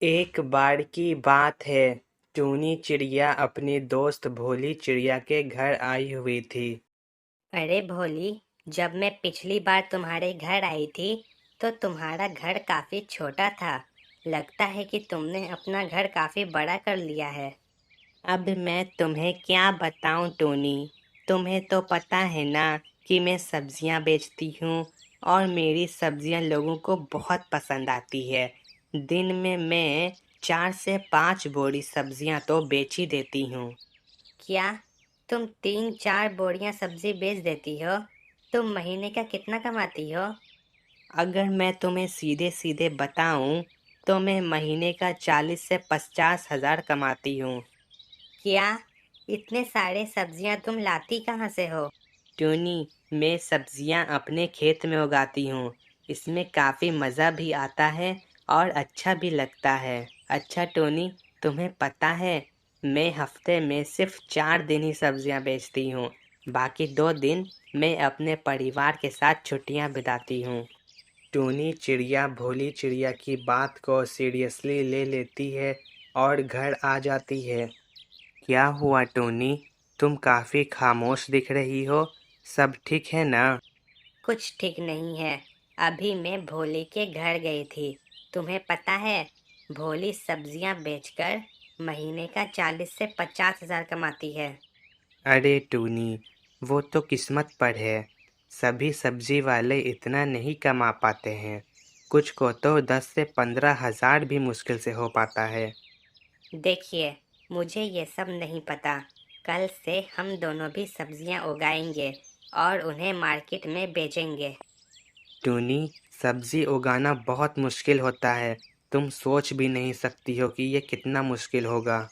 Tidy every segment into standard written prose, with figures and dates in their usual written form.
एक बार की बात है। टूनी चिड़िया अपनी दोस्त भोली चिड़िया के घर आई हुई थी। अरे भोली, जब मैं पिछली बार तुम्हारे घर आई थी तो तुम्हारा घर काफी छोटा था। लगता है कि तुमने अपना घर काफी बड़ा कर लिया है। अब मैं तुम्हें क्या बताऊं टूनी। तुम्हें तो पता है ना कि मैं सब्जियां बेचती हूँ और मेरी सब्जियां लोगों को बहुत पसंद आती है। दिन में मैं 4 से 5 बोरी सब्जियां तो बेच ही देती हूँ। क्या तुम 3-4 बोरियां सब्जी बेच देती हो? तुम महीने का कितना कमाती हो? अगर मैं तुम्हें सीधे सीधे बताऊं तो मैं महीने का 40 से 50 हजार कमाती हूँ। क्या इतने सारे सब्जियां तुम लाती कहाँ से हो? टूनी, मैं सब्जियां अपने खेत में उगाती हूँ। इसमें काफ़ी मज़ा भी आता है और अच्छा भी लगता है। अच्छा टोनी, तुम्हें पता है मैं हफ्ते में सिर्फ 4 दिन ही सब्जियां बेचती हूँ। बाकी 2 दिन मैं अपने परिवार के साथ छुट्टियां बिताती हूँ। टूनी चिड़िया भोली चिड़िया की बात को सीरियसली ले लेती है और घर आ जाती है। क्या हुआ टोनी? तुम काफ़ी खामोश दिख रही हो। सब ठीक है ना? कुछ ठीक नहीं है। अभी मैं भोली के घर गई थी। तुम्हें पता है, भोली सब्जियां बेचकर महीने का 40 से 50 हजार कमाती है। अरे टूनी, वो तो किस्मत पर है। सभी सब्जी वाले इतना नहीं कमा पाते हैं। कुछ को तो 10 से 15 हजार भी मुश्किल से हो पाता है। देखिए, मुझे ये सब नहीं पता। कल से हम दोनों भी सब्जियां उगाएंगे और उन्हें मार्केट में बेचेंगे। टूनी, सब्जी उगाना बहुत मुश्किल होता है। तुम सोच भी नहीं सकती हो कि ये कितना मुश्किल होगा।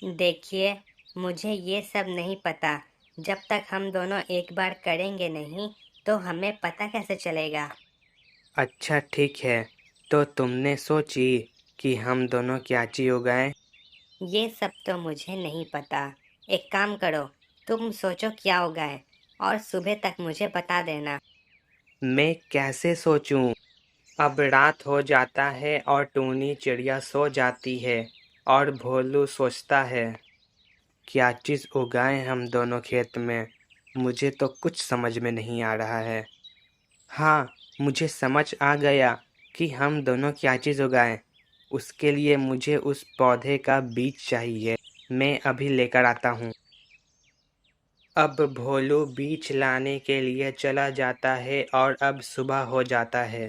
देखिए, मुझे ये सब नहीं पता। जब तक हम दोनों एक बार करेंगे नहीं तो हमें पता कैसे चलेगा। अच्छा ठीक है, तो तुमने सोची कि हम दोनों क्या चीज़ उगाएं? ये सब तो मुझे नहीं पता। एक काम करो, तुम सोचो क्या उगाए और सुबह तक मुझे बता देना। मैं कैसे सोचूं? अब रात हो जाता है और टूनी चिड़िया सो जाती है और भोलू सोचता है क्या चीज़ उगाएं हम दोनों खेत में। मुझे तो कुछ समझ में नहीं आ रहा है। हाँ, मुझे समझ आ गया कि हम दोनों क्या चीज़ उगाएं। उसके लिए मुझे उस पौधे का बीज चाहिए। मैं अभी लेकर आता हूँ। अब भोलू बीज लाने के लिए चला जाता है और अब सुबह हो जाता है।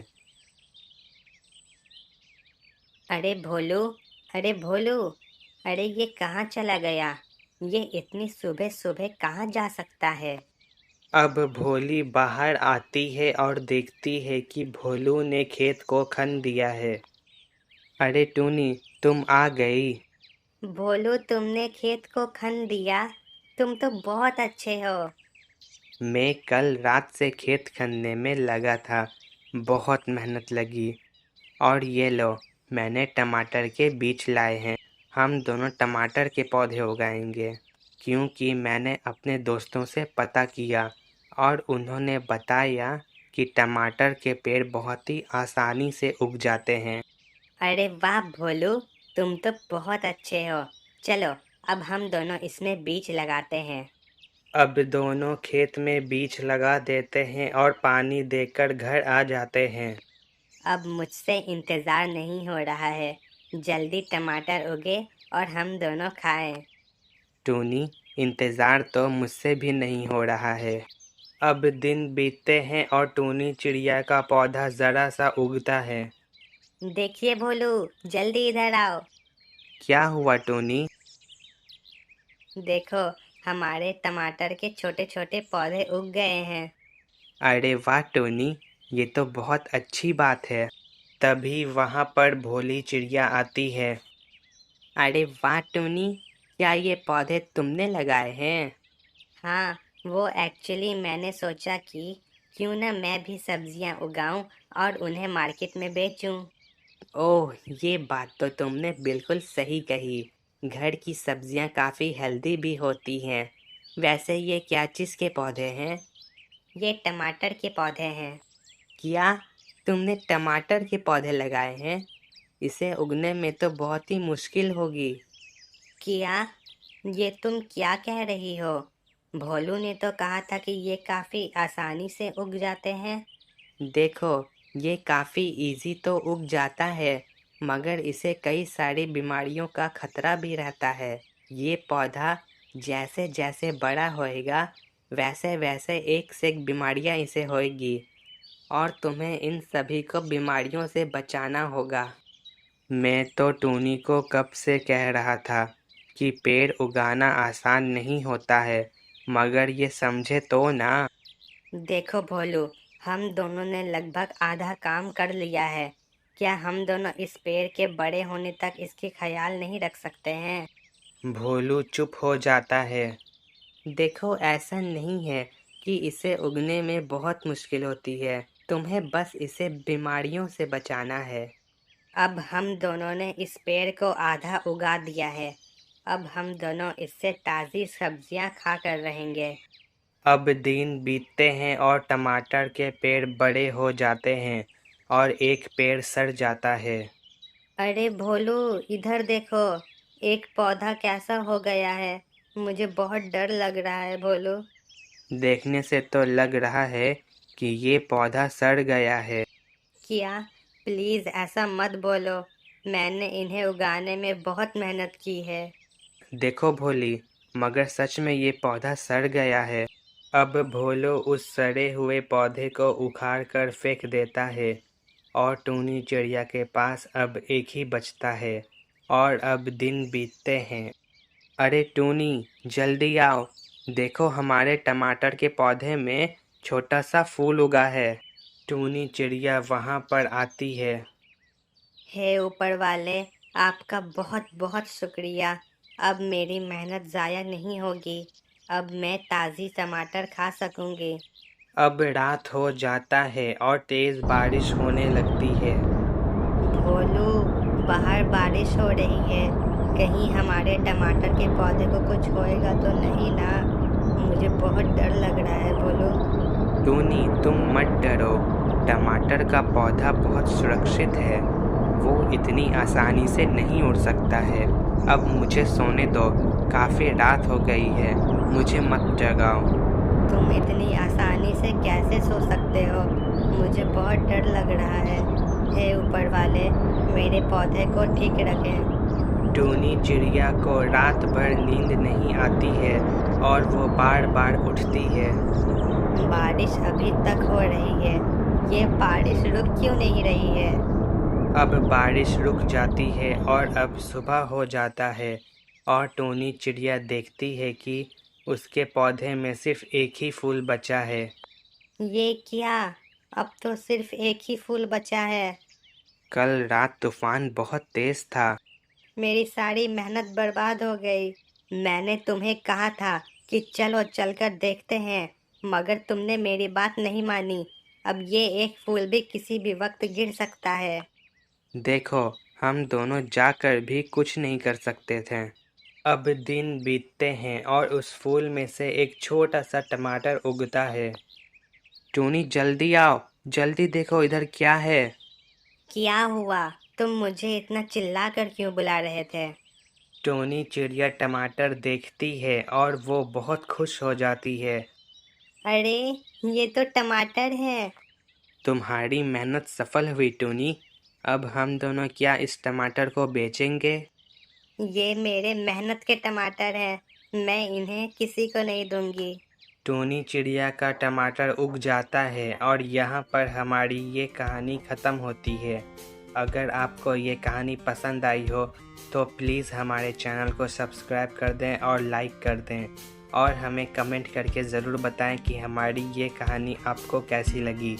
अरे भोलू, अरे भोलू, अरे ये कहाँ चला गया? ये इतनी सुबह सुबह कहाँ जा सकता है? अब भोली बाहर आती है और देखती है कि भोलू ने खेत को खन दिया है। अरे टूनी, तुम आ गई। भोलू, तुमने खेत को खन दिया? तुम तो बहुत अच्छे हो। मैं कल रात से खेत खनने में लगा था। बहुत मेहनत लगी। और ये लो, मैंने टमाटर के बीज लाए हैं। हम दोनों टमाटर के पौधे उगाएंगे। क्योंकि मैंने अपने दोस्तों से पता किया और उन्होंने बताया कि टमाटर के पेड़ बहुत ही आसानी से उग जाते हैं। अरे वाह भोलू, तुम तो बहुत अच्छे हो। चलो, अब हम दोनों इसमें बीज लगाते हैं। अब दोनों खेत में बीज लगा देते हैं और पानी देकर घर आ जाते हैं। अब मुझसे इंतज़ार नहीं हो रहा है। जल्दी टमाटर उगे और हम दोनों खाएं। टूनी, इंतज़ार तो मुझसे भी नहीं हो रहा है। अब दिन बीतते हैं और टूनी चिड़िया का पौधा ज़रा सा उगता है। देखिए भोलू, जल्दी इधर आओ। क्या हुआ टूनी? देखो, हमारे टमाटर के छोटे छोटे पौधे उग गए हैं। अरे वाह टूनी, ये तो बहुत अच्छी बात है। तभी वहाँ पर भोली चिड़िया आती है। अरे वाह टूनी, क्या ये पौधे तुमने लगाए हैं? हाँ, वो एक्चुअली मैंने सोचा कि क्यों ना मैं भी सब्जियां उगाऊं और उन्हें मार्केट में बेचूं। ओह, ये बात तो तुमने बिल्कुल सही कही। घर की सब्जियां काफ़ी हेल्दी भी होती हैं। वैसे ये क्या चीज़ के पौधे हैं? ये टमाटर के पौधे हैं। क्या तुमने टमाटर के पौधे लगाए हैं? इसे उगने में तो बहुत ही मुश्किल होगी। क्या? ये तुम क्या कह रही हो? भोलू ने तो कहा था कि ये काफी आसानी से उग जाते हैं। देखो, ये काफ़ी इजी तो उग जाता है, मगर इसे कई सारी बीमारियों का खतरा भी रहता है। ये पौधा जैसे जैसे बड़ा होएगा, वैसे वैसे एक से एक बीमारियां इसे होएगी और तुम्हें इन सभी को बीमारियों से बचाना होगा। मैं तो टूनी को कब से कह रहा था कि पेड़ उगाना आसान नहीं होता है, मगर ये समझे तो ना। देखो भोलू, हम दोनों ने लगभग आधा काम कर लिया है। क्या हम दोनों इस पेड़ के बड़े होने तक इसकी ख्याल नहीं रख सकते हैं? भोलू चुप हो जाता है। देखो, ऐसा नहीं है कि इसे उगने में बहुत मुश्किल होती है। तुम्हें बस इसे बीमारियों से बचाना है। अब हम दोनों ने इस पेड़ को आधा उगा दिया है। अब हम दोनों इससे ताज़ी सब्जियां खाकर रहेंगे। अब दिन बीतते हैं और टमाटर के पेड़ बड़े हो जाते हैं और एक पेड़ सड़ जाता है। अरे भोलू, इधर देखो, एक पौधा कैसा हो गया है। मुझे बहुत डर लग रहा है भोलू। देखने से तो लग रहा है कि ये पौधा सड़ गया है। क्या? प्लीज़ ऐसा मत बोलो। मैंने इन्हें उगाने में बहुत मेहनत की है। देखो भोली, मगर सच में ये पौधा सड़ गया है। अब भोलो उस सड़े हुए पौधे को उखाड़ कर फेंक देता है और टूनी चिड़िया के पास अब एक ही बचता है और अब दिन बीतते हैं। अरे टूनी, जल्दी आओ, देखो हमारे टमाटर के पौधे में छोटा सा फूल उगा है। टूनी चिड़िया वहाँ पर आती है। हे ऊपर वाले, आपका बहुत बहुत शुक्रिया। अब मेरी मेहनत ज़ाया नहीं होगी। अब मैं ताज़ी टमाटर खा सकूंगी। अब रात हो जाता है और तेज बारिश होने लगती है। भोलू, बाहर बारिश हो रही है। कहीं हमारे टमाटर के पौधे को कुछ होएगा तो नहीं ना? मुझे बहुत डर लग रहा है भोलू। टूनी, तुम मत डरो, टमाटर का पौधा बहुत सुरक्षित है। वो इतनी आसानी से नहीं उड़ सकता है। अब मुझे सोने दो, काफ़ी रात हो गई है, मुझे मत जगाओ। तुम इतनी आसानी से कैसे सो सकते हो? मुझे बहुत डर लग रहा है। हे ऊपर वाले, मेरे पौधे को ठीक रखें। टूनी चिड़िया को रात भर नींद नहीं आती है और वो बार बार उठती है। बारिश अभी तक हो रही है। ये बारिश रुक क्यों नहीं रही है? अब बारिश रुक जाती है और अब सुबह हो जाता है और टूनी चिड़िया देखती है कि उसके पौधे में सिर्फ एक ही फूल बचा है। ये क्या? अब तो सिर्फ एक ही फूल बचा है। कल रात तूफान बहुत तेज था। मेरी सारी मेहनत बर्बाद हो गई। मैंने तुम्हें कहा था कि चलो चलकर देखते हैं, मगर तुमने मेरी बात नहीं मानी। अब ये एक फूल भी किसी भी वक्त गिर सकता है। देखो, हम दोनों जाकर भी कुछ नहीं कर सकते थे। अब दिन बीतते हैं और उस फूल में से एक छोटा सा टमाटर उगता है। टूनी, जल्दी आओ, जल्दी देखो इधर क्या है। क्या हुआ? तुम मुझे इतना चिल्ला कर क्यों बुला रहे थे? टोनी चिड़िया टमाटर देखती है और वो बहुत खुश हो जाती है। अरे, ये तो टमाटर है। तुम्हारी मेहनत सफल हुई टोनी। अब हम दोनों क्या इस टमाटर को बेचेंगे? ये मेरे मेहनत के टमाटर हैं। मैं इन्हें किसी को नहीं दूंगी। टोनी चिड़िया का टमाटर उग जाता है और यहाँ पर हमारी ये कहानी ख़त्म होती है। अगर आपको ये कहानी पसंद आई हो तो प्लीज़ हमारे चैनल को सब्सक्राइब कर दें और लाइक कर दें और हमें कमेंट करके ज़रूर बताएं कि हमारी ये कहानी आपको कैसी लगी।